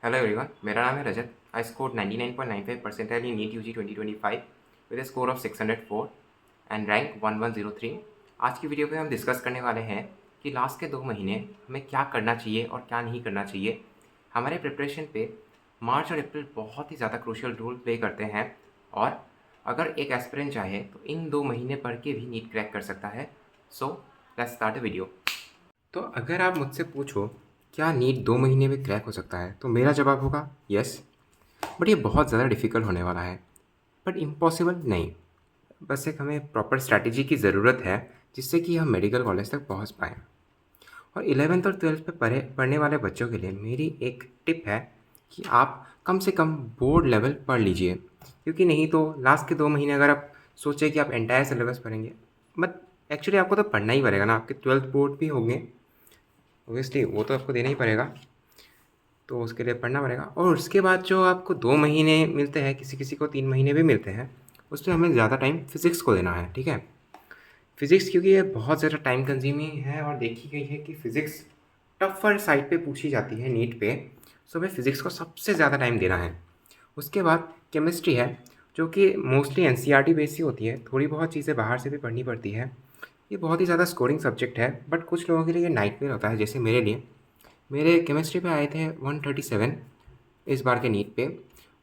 Hello everyone, मेरा नाम है Rajat. I scored 99.95 percentile in NEET UG 2025 with a score of 604 and rank 1103। आज की वीडियो पे हम डिस्कस करने वाले हैं कि लास्ट के 2 महीने हमें क्या करना चाहिए और क्या नहीं करना चाहिए। हमारे प्रिपरेशन पे मार्च और अप्रैल बहुत ही ज़्यादा क्रूशियल रोल प्ले करते हैं और अगर एक एस्पिरेंट चाहे तो इन 2 महीने पढ़ के भी नीट क्रैक कर सकता है। So let's start the video. तो अगर आप मुझसे पूछो क्या नीट 2 महीने में क्रैक हो सकता है, तो मेरा जवाब होगा यस। बट ये बहुत ज़्यादा डिफ़िकल्ट होने वाला है, बट इम्पॉसिबल नहीं। बस एक हमें प्रॉपर स्ट्रैटेजी की ज़रूरत है जिससे कि हम मेडिकल कॉलेज तक पहुंच पाएँ। और 11th और 12th पे पढ़ने वाले बच्चों के लिए मेरी एक टिप है कि आप कम से कम बोर्ड लेवल पढ़ लीजिए, क्योंकि नहीं तो लास्ट के 2 महीने अगर आप सोचें कि आप एंटायर सिलेबस पढ़ेंगे, बट एक्चुअली आपको तो पढ़ना ही पड़ेगा ना। आपके 12th बोर्ड भी होंगे, ऑब्वियसली वो तो आपको देना ही पड़ेगा, तो उसके लिए पढ़ना पड़ेगा। और उसके बाद जो आपको 2 महीने मिलते हैं, किसी किसी को 3 महीने भी मिलते हैं, उसमें हमें ज़्यादा टाइम फिज़िक्स को देना है, ठीक है। फिज़िक्स क्योंकि ये बहुत ज़्यादा टाइम कंज्यूमिंग है और देखी गई है कि फ़िज़िक्स टफ़र साइड पे पूछी जाती है नीट पे, सो हमें फ़िज़िक्स को सबसे ज़्यादा टाइम देना है। उसके बाद केमिस्ट्री है, जो कि मोस्टली एनसीईआरटी बेस ही होती है, थोड़ी बहुत चीज़ें बाहर से भी पढ़नी पड़ती है। ये बहुत ही ज़्यादा स्कोरिंग सब्जेक्ट है, बट कुछ लोगों के लिए ये नाइटमेयर होता है, जैसे मेरे लिए। मेरे केमिस्ट्री पे आए थे 137 इस बार के नीट पे,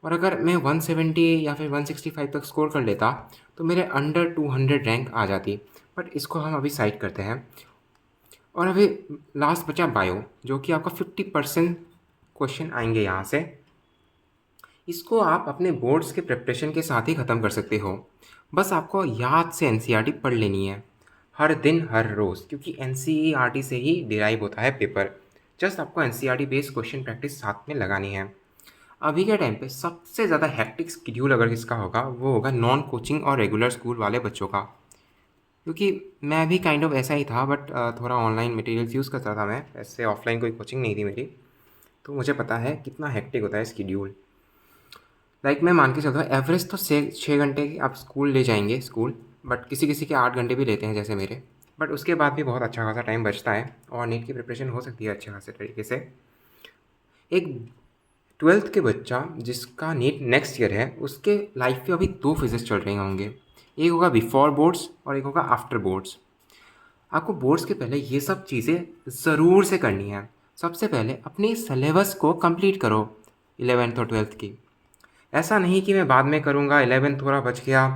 और अगर मैं 170 या फिर 165 तक स्कोर कर लेता तो मेरे अंडर 200 रैंक आ जाती। बट इसको हम अभी साइड करते हैं। और अभी लास्ट बचा बायो, जो कि आपका 50% क्वेश्चन आएंगे यहाँ से। इसको आप अपने बोर्ड्स के प्रिपरेशन के साथ ही ख़त्म कर सकते हो। बस आपको याद से एनसीईआरटी पढ़ लेनी है, हर दिन हर रोज़, क्योंकि एनसीईआरटी से ही डिराइव होता है पेपर। जस्ट आपको एनसीईआरटी बेस्ड क्वेश्चन प्रैक्टिस साथ में लगानी है। अभी के टाइम पे सबसे ज़्यादा हेक्टिक स्केड्यूल अगर किसका होगा, वो होगा नॉन कोचिंग और रेगुलर स्कूल वाले बच्चों का। क्योंकि मैं भी काइंड ऑफ ऐसा ही था, बट थोड़ा ऑनलाइन मटेरियल्स यूज़ करता था मैं, ऐसे ऑफलाइन कोई कोचिंग नहीं थी मेरी, तो मुझे पता है कितना हेक्टिक होता है स्केड्यूल। मैं मान के चलता हूँ एवरेज तो 6 घंटे की आप स्कूल ले जाएंगे स्कूल, बट किसी किसी के 8 घंटे भी लेते हैं जैसे मेरे। बट उसके बाद भी बहुत अच्छा खासा टाइम बचता है और नीट की प्रिपरेशन हो सकती है अच्छे खासे तरीके से। एक 12th के बच्चा जिसका नीट नेक्स्ट ईयर है, उसके लाइफ में अभी 2 फेजेस चल रहे होंगे। एक होगा बिफोर बोर्ड्स और एक होगा आफ्टर बोर्ड्स। आपको बोर्ड्स के पहले ये सब चीज़ें ज़रूर से करनी है। सबसे पहले अपनी सिलेबस को कंप्लीट करो 11th और 12th की। ऐसा नहीं कि मैं बाद में करूँगा, 11th थोड़ा बच गया,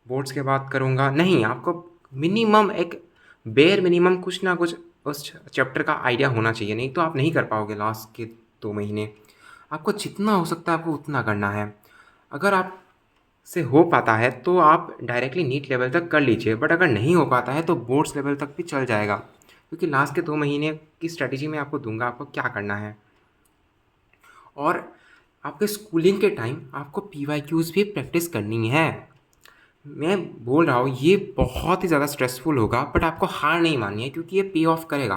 बोर्ड्स के बाद करूँगा, नहीं। आपको मिनिमम एक बेयर मिनिमम कुछ ना कुछ उस चैप्टर का आइडिया होना चाहिए, नहीं तो आप नहीं कर पाओगे लास्ट के 2 महीने। आपको जितना हो सकता है आपको उतना करना है। अगर आप से हो पाता है तो आप डायरेक्टली नीट लेवल तक कर लीजिए, बट अगर नहीं हो पाता है तो बोर्ड्स लेवल तक भी चल जाएगा, क्योंकि लास्ट के 2 महीने की स्ट्रैटेजी मैं आपको दूंगा आपको क्या करना है। और आपके स्कूलिंग के टाइम आपको पीवाईक्यूज़ भी प्रैक्टिस करनी है। मैं बोल रहा हूँ ये बहुत ही ज़्यादा स्ट्रेसफुल होगा, बट आपको हार नहीं माननी है, क्योंकि ये पे ऑफ करेगा,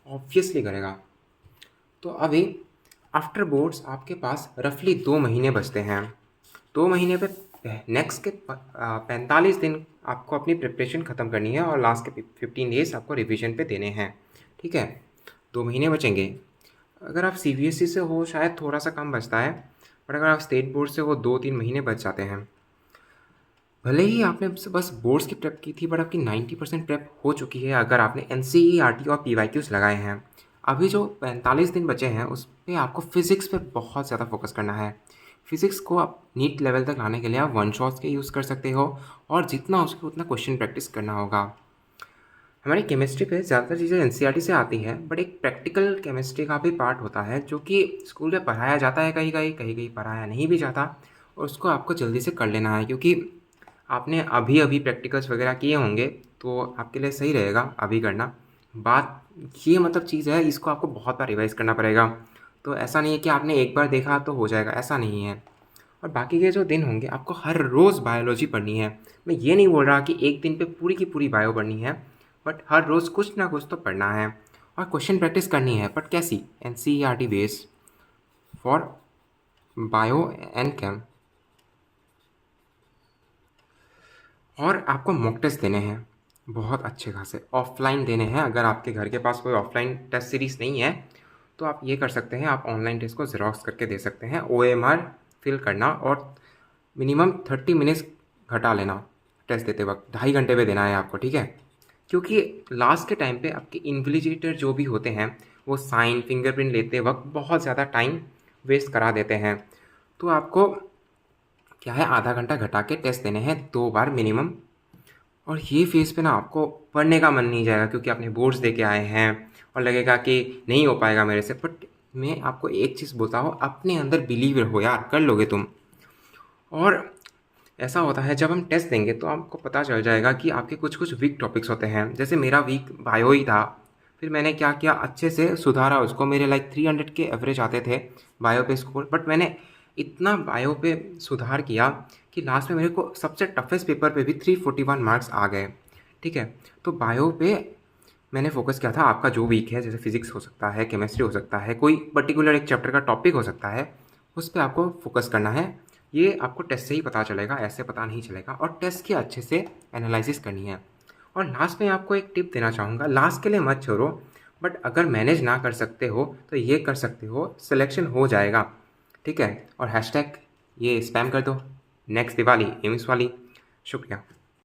ऑब्वियसली करेगा। तो अभी आफ्टर बोर्ड्स आपके पास रफली 2 महीने बचते हैं। 2 महीने पे नेक्स्ट के 45 दिन आपको अपनी प्रिपरेशन ख़त्म करनी है और लास्ट के 15 डेज आपको रिवीजन पे देने हैं, ठीक है। 2 महीने बचेंगे। अगर आप सीबीएसई से हो शायद थोड़ा सा कम बचता है, बट अगर आप स्टेट बोर्ड से हो 2-3 महीने बच जाते हैं। भले ही आपने बस बोर्ड्स की प्रेप की थी, बट आपकी 90% प्रेप हो चुकी है अगर आपने एनसीईआरटी और पीवाईक्यूज़ लगाए हैं। अभी जो 45 दिन बचे हैं उस पे आपको फ़िज़िक्स पे बहुत ज़्यादा फोकस करना है। फ़िज़िक्स को आप नीट लेवल तक लाने के लिए आप वन शॉट्स के यूज़ कर सकते हो, और जितना हो सके उतना क्वेश्चन प्रैक्टिस करना होगा। हमारी केमिस्ट्री पे ज़्यादातर चीज़ें एनसीईआरटी से आती हैं, बट एक प्रैक्टिकल केमिस्ट्री का भी पार्ट होता है जो कि स्कूल में पढ़ाया जाता है, कहीं कहीं कहीं कहीं पढ़ाया नहीं भी जाता, और उसको आपको जल्दी से कर लेना है, क्योंकि आपने अभी अभी प्रैक्टिकल्स वगैरह किए होंगे, तो आपके लिए सही रहेगा अभी करना। बात ये मतलब चीज़ है, इसको आपको बहुत बार रिवाइज़ करना पड़ेगा। तो ऐसा नहीं है कि आपने एक बार देखा तो हो जाएगा, ऐसा नहीं है। और बाकी के जो दिन होंगे आपको हर रोज़ बायोलॉजी पढ़नी है। मैं ये नहीं बोल रहा कि एक दिन पे पूरी की पूरी बायो पढ़नी है, बट हर रोज़ कुछ ना कुछ तो पढ़ना है और क्वेश्चन प्रैक्टिस करनी है। बट कैसी? NCERT base for bio and came. और आपको मॉक टेस्ट देने हैं, बहुत अच्छे खासे ऑफलाइन देने हैं। अगर आपके घर के पास कोई ऑफलाइन टेस्ट सीरीज़ नहीं है तो आप ये कर सकते हैं, आप ऑनलाइन टेस्ट को ज़ेरॉक्स करके दे सकते हैं। OMR फिल करना और मिनिमम 30 मिनट्स घटा लेना टेस्ट देते वक्त, 2.5 घंटे पे देना है आपको, ठीक है। क्योंकि लास्ट के टाइम पे आपके इन्विजिलेटर जो भी होते हैं वो साइन फिंगरप्रिंट लेते वक्त बहुत ज़्यादा टाइम वेस्ट करा देते हैं। तो आपको क्या है, आधा घंटा घटा के टेस्ट देने हैं 2 बार मिनिमम। और ये फेज़ पे ना आपको पढ़ने का मन नहीं जाएगा, क्योंकि आपने बोर्ड्स दे के आए हैं और लगेगा कि नहीं हो पाएगा मेरे से। बट मैं आपको एक चीज़ बोलता हूँ, अपने अंदर बिलीव रहो यार, कर लोगे तुम। और ऐसा होता है, जब हम टेस्ट देंगे तो आपको पता चल जाएगा कि आपके कुछ कुछ वीक टॉपिक्स होते हैं। जैसे मेरा वीक बायो ही था, फिर मैंने क्या किया, अच्छे से सुधारा उसको। मेरे लाइक 300 के एवरेज आते थे बायो पे स्कोर, बट मैंने इतना बायो पे सुधार किया कि लास्ट में मेरे को सबसे टफेस्ट पेपर पे भी 341 मार्क्स आ गए, ठीक है। तो बायो पे मैंने फोकस किया था। आपका जो वीक है, जैसे फिजिक्स हो सकता है, केमिस्ट्री हो सकता है, कोई पर्टिकुलर एक चैप्टर का टॉपिक हो सकता है, उस पर आपको फोकस करना है। ये आपको टेस्ट से ही पता चलेगा, ऐसे पता नहीं चलेगा। और टेस्ट की अच्छे से एनालिसिस करनी है। और लास्ट में आपको एक टिप देना चाहूँगा, लास्ट के लिए मत छोड़ो, बट अगर मैनेज ना कर सकते हो तो ये कर सकते हो, सिलेक्शन हो जाएगा, ठीक है। और हैशटैग ये स्पैम कर दो, नेक्स्ट दिवाली एम्स वाली। शुक्रिया।